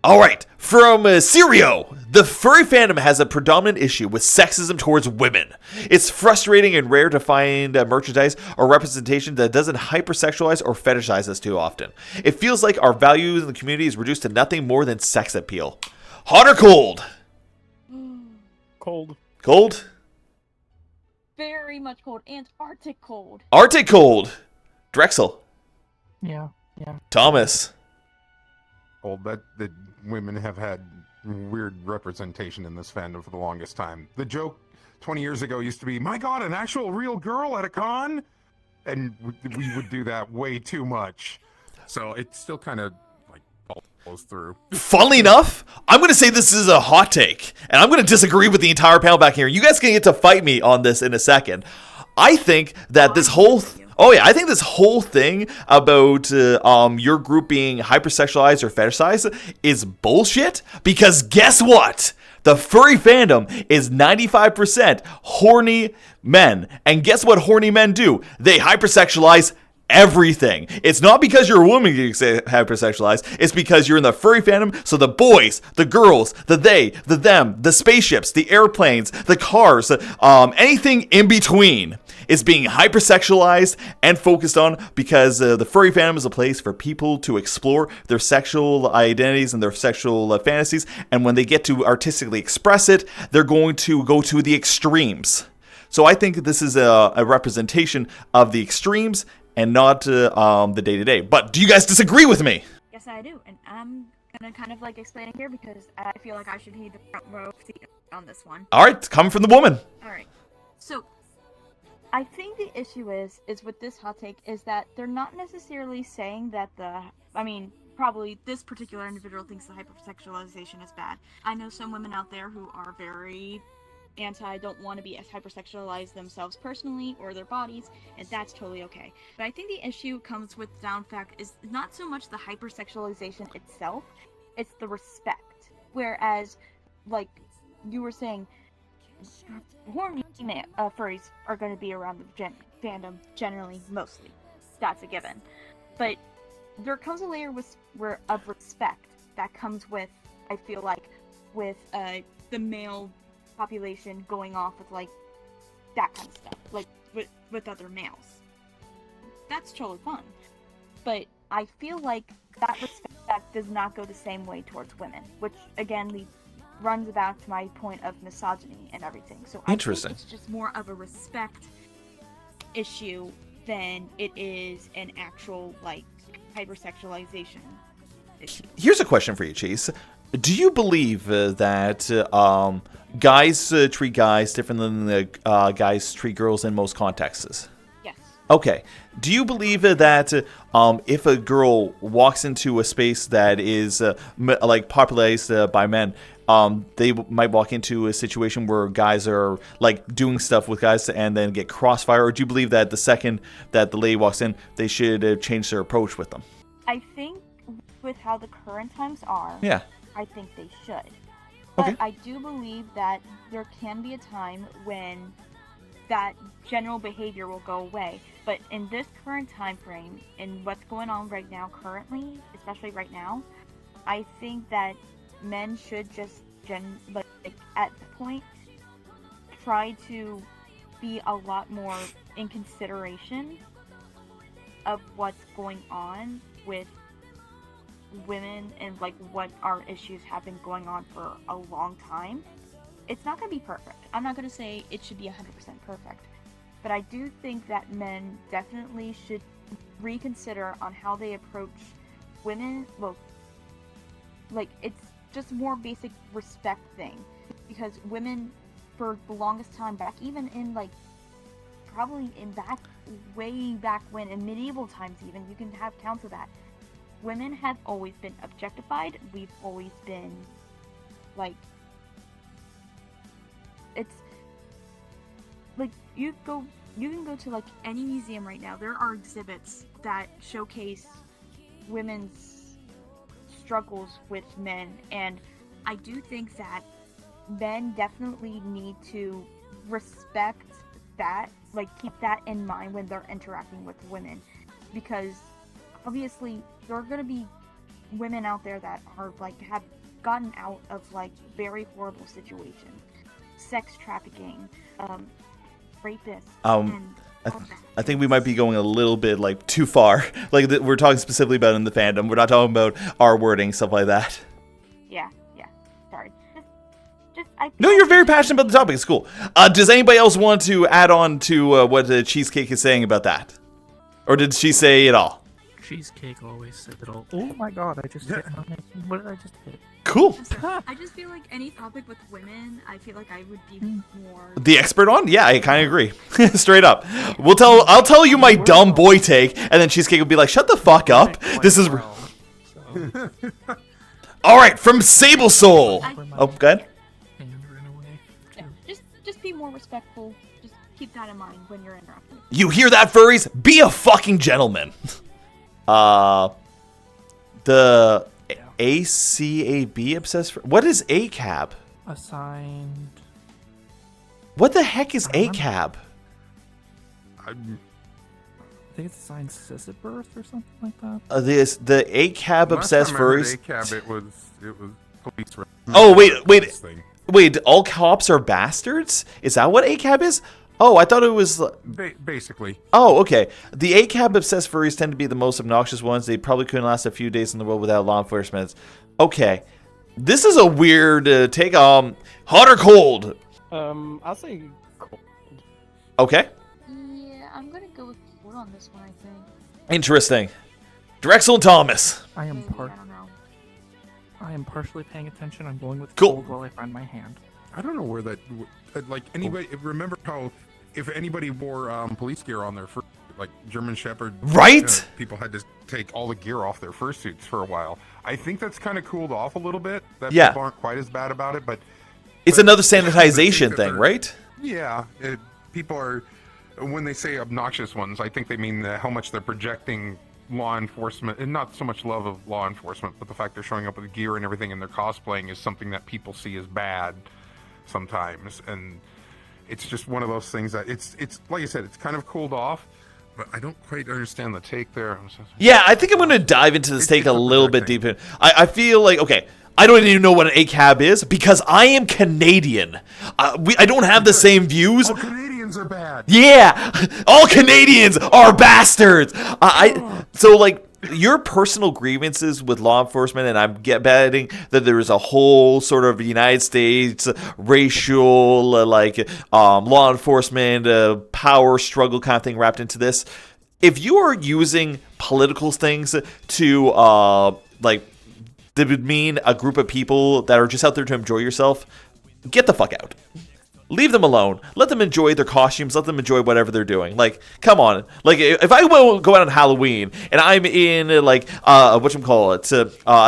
All right, from Sirio, the furry fandom has a predominant issue with sexism towards women. It's frustrating and rare to find merchandise or representation that doesn't hypersexualize or fetishize us too often. It feels like our values in the community is reduced to nothing more than sex appeal. Hot or cold? Cold. Cold? Very much cold. Antarctic cold. Arctic cold. Drexel. Yeah. Thomas. Well, the women have had weird representation in this fandom for the longest time. The joke 20 years ago used to be, my God, an actual real girl at a con? And we would do that way too much. So it still kind of like follows through. Funnily enough, I'm going to say this is a hot take, and I'm going to disagree with the entire panel back here. You guys can get to fight me on this in a second. I think that this whole... I think this whole thing about your group being hypersexualized or fetishized is bullshit, because guess what? The furry fandom is 95% horny men. And guess what horny men do? They hypersexualize everything. It's not because you're a woman you say hypersexualized. It's because you're in the furry fandom. So the boys, the girls, the they, the them, the spaceships, the airplanes, the cars, anything in between is being hypersexualized and focused on, because the furry fandom is a place for people to explore their sexual identities and their sexual fantasies. And when they get to artistically express it, they're going to go to the extremes. So I think this is a representation of the extremes and not the day-to-day. But do you guys disagree with me? Yes, I do. And I'm going to kind of like explain it here because I feel like I should be the front row seat on this one. All right, coming from the woman. All right. So I think the issue is with this hot take is that they're not necessarily saying that probably this particular individual thinks the hypersexualization is bad. I know some women out there who are very don't want to be as hypersexualized themselves personally or their bodies, and that's totally okay. But I think the issue comes with down fact is not so much the hypersexualization itself, it's the respect. Whereas, like you were saying, horny furries are going to be around the fandom generally, mostly. That's a given. But there comes a layer of respect that comes with, I feel like, with the male population going off with like that kind of stuff, like with other males. That's totally fun. But I feel like that respect does not go the same way towards women, which again runs back to my point of misogyny and everything. So interesting. I think it's just more of a respect issue than it is an actual like hypersexualization issue. Here's a question for you, Chase. Do you believe that guys treat guys different than guys treat girls in most contexts? Yes. Okay. Do you believe that if a girl walks into a space that is like populated by men, they might walk into a situation where guys are like doing stuff with guys and then get crossfire? Or do you believe that the second that the lady walks in, they should change their approach with them? I think with how the current times are, yeah, I think they should. But okay. I do believe that there can be a time when that general behavior will go away. But in this current time frame, in what's going on right now currently, especially right now, I think that men should just at the point try to be a lot more in consideration of what's going on with women and like what our issues have been going on for a long time. It's not going to be perfect. I'm not going to say it should be 100% perfect, but I do think that men definitely should reconsider on how they approach women. Well, like it's just more basic respect thing, because women for the longest time back, even in like probably in way back when, in medieval times even, you can have counts of that. Women have always been objectified. We've always been, like, it's, like, you can go to, like, any museum right now. There are exhibits that showcase women's struggles with men, and I do think that men definitely need to respect that, like, keep that in mind when they're interacting with women, because obviously there are going to be women out there that are like have gotten out of like very horrible situations, sex trafficking, rapists, and all that. I think we might be going a little bit like too far. Like we're talking specifically about in the fandom. We're not talking about our wording, stuff like that. Yeah. Sorry. No, you're very passionate about the topic. It's cool. Does anybody else want to add on to what Cheesecake is saying about that? Or did she say it all? Cheesecake always said it all. Oh my god, I just hit. What did I just hit? Cool. I just feel like any topic with women, I feel like I would be more The expert on? Yeah, I kind of agree. Straight up. I'll tell you my dumb boy take, and then Cheesecake will be like, shut the fuck up. This is... Alright, from Sable Soul. Oh, go ahead. Yeah, just be more respectful. Just keep that in mind when you're interrupting. You hear that, furries? Be a fucking gentleman. The ACAB obsessed... What is ACAB? Assigned... What the heck is ACAB? I think it's assigned cis at birth or something like that. The ACAB obsessed furries... ACAB, it was police... Oh, wait, all cops are bastards? Is that what ACAB is? Oh, I thought it was... Basically. Oh, okay. The ACAB-obsessed furries tend to be the most obnoxious ones. They probably couldn't last a few days in the world without law enforcement. Okay. This is a weird take. Hot or cold? I'll say cold. Okay. Yeah, I'm gonna go with cold on this one, I think. Interesting. Drexel and Thomas. I am Maybe, I don't know. I am partially paying attention. I'm going with Cool. cold while I find my hand. I don't know where that... Like, anybody... Remember how... If anybody wore police gear on their fur, like German Shepherd... Right? People had to take all the gear off their fursuits for a while. I think that's kind of cooled off a little bit. That Yeah. people aren't quite as bad about it, but... It's another sanitization thing, right? Yeah. People are... When they say obnoxious ones, I think they mean how much they're projecting law enforcement, and not so much love of law enforcement, but the fact they're showing up with gear and everything and they're cosplaying is something that people see as bad sometimes. And it's just one of those things that it's like I said, it's kind of cooled off, but I don't quite understand the take there. Yeah, I think I'm going to dive into this take a little bit deeper. I feel like, okay, I don't even know what an ACAB is because I am Canadian. I don't have the same views. All Canadians are bad. Yeah, all Canadians are bastards. So like your personal grievances with law enforcement, and I'm betting that there is a whole sort of United States racial law enforcement power struggle kind of thing wrapped into this. If you are using political things to that would mean a group of people that are just out there to enjoy yourself, get the fuck out. Leave them alone. Let them enjoy their costumes. Let them enjoy whatever they're doing. Like, come on. Like, if I go out on Halloween and I'm in a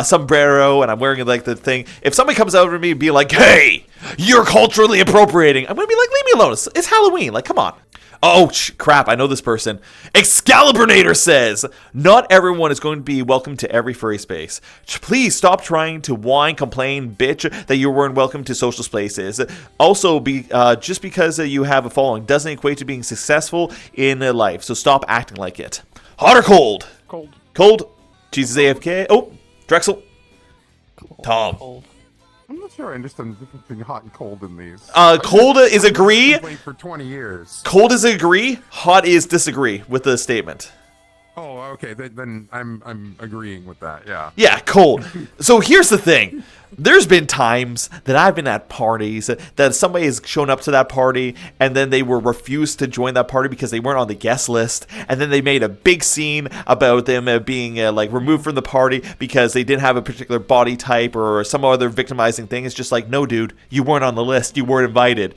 sombrero and I'm wearing like the thing, if somebody comes over to me and be like, "Hey, you're culturally appropriating," I'm gonna be like, "Leave me alone. It's Halloween. Like, come on." Oh, crap, I know this person. Excaliburnator says, not everyone is going to be welcome to every furry space. Please stop trying to whine, complain, bitch that you weren't welcome to social spaces. Also, just because you have a following doesn't equate to being successful in life, so stop acting like it. Hot or cold? Cold. Cold. Jesus AFK. Oh, Drexel. Tom. Cold. I'm not sure I understand the difference between hot and cold in these. Cold is agree. Wait for 20 years. Cold is agree. Hot is disagree with the statement. Oh, okay. Then I'm agreeing with that. Yeah. Yeah, cold. So here's the thing. There's been times that I've been at parties that somebody has shown up to that party and then they were refused to join that party because they weren't on the guest list, and then they made a big scene about them being removed from the party because they didn't have a particular body type or some other victimizing thing. It's just like, no, dude, you weren't on the list. You weren't invited.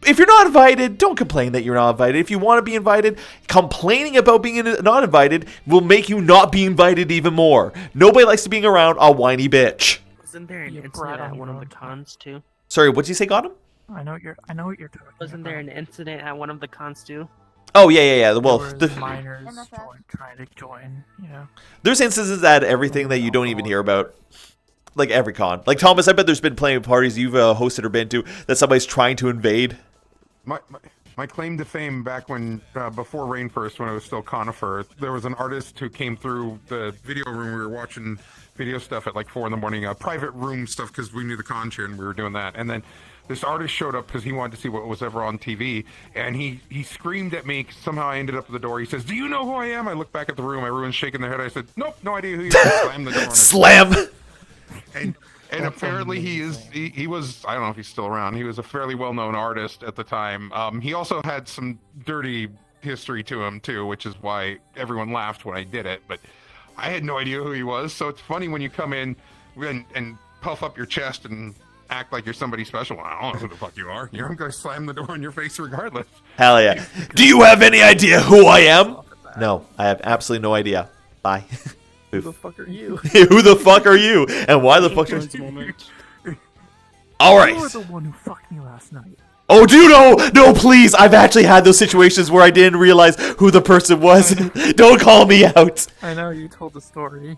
If you're not invited, don't complain that you're not invited. If you want to be invited, complaining about being not invited will make you not be invited even more. Nobody likes to being around a whiny bitch. Wasn't there an incident at one of the cons too? Sorry, what did you say, Gotham? I know what you're talking about. Wasn't there an incident at one of the cons too? Oh, yeah. Well, minors trying to join, yeah. There's instances at everything that you don't even hear about. Like every con. Like, Thomas, I bet there's been plenty of parties you've hosted or been to that somebody's trying to invade. My My claim to fame back when, before Rainforest, when it was still Conifer, there was an artist who came through the video room. We were watching video stuff at like 4 in the morning, private room stuff, because we knew the con chair and we were doing that. And then this artist showed up because he wanted to see what was ever on TV, and he screamed at me. Somehow I ended up at the door. He says, "Do you know who I am?" I look back at the room. Everyone's shaking their head. I said, "Nope, no idea who you are." Slammed the door. Slam. And apparently he was, I don't know if he's still around. He was a fairly well-known artist at the time. He also had some dirty history to him too, which is why everyone laughed when I did it. But I had no idea who he was. So it's funny when you come in and puff up your chest and act like you're somebody special. I don't know who the fuck you are. I'm going to slam the door in your face regardless. Hell yeah. Do you have any idea who I am? No, I have absolutely no idea. Bye. Who the fuck are you? Who the fuck are you? And why the fuck are you? Alright. You were the one who fucked me last night. Oh, do you know? No, please. I've actually had those situations where I didn't realize who the person was. Don't call me out. I know, you told the story.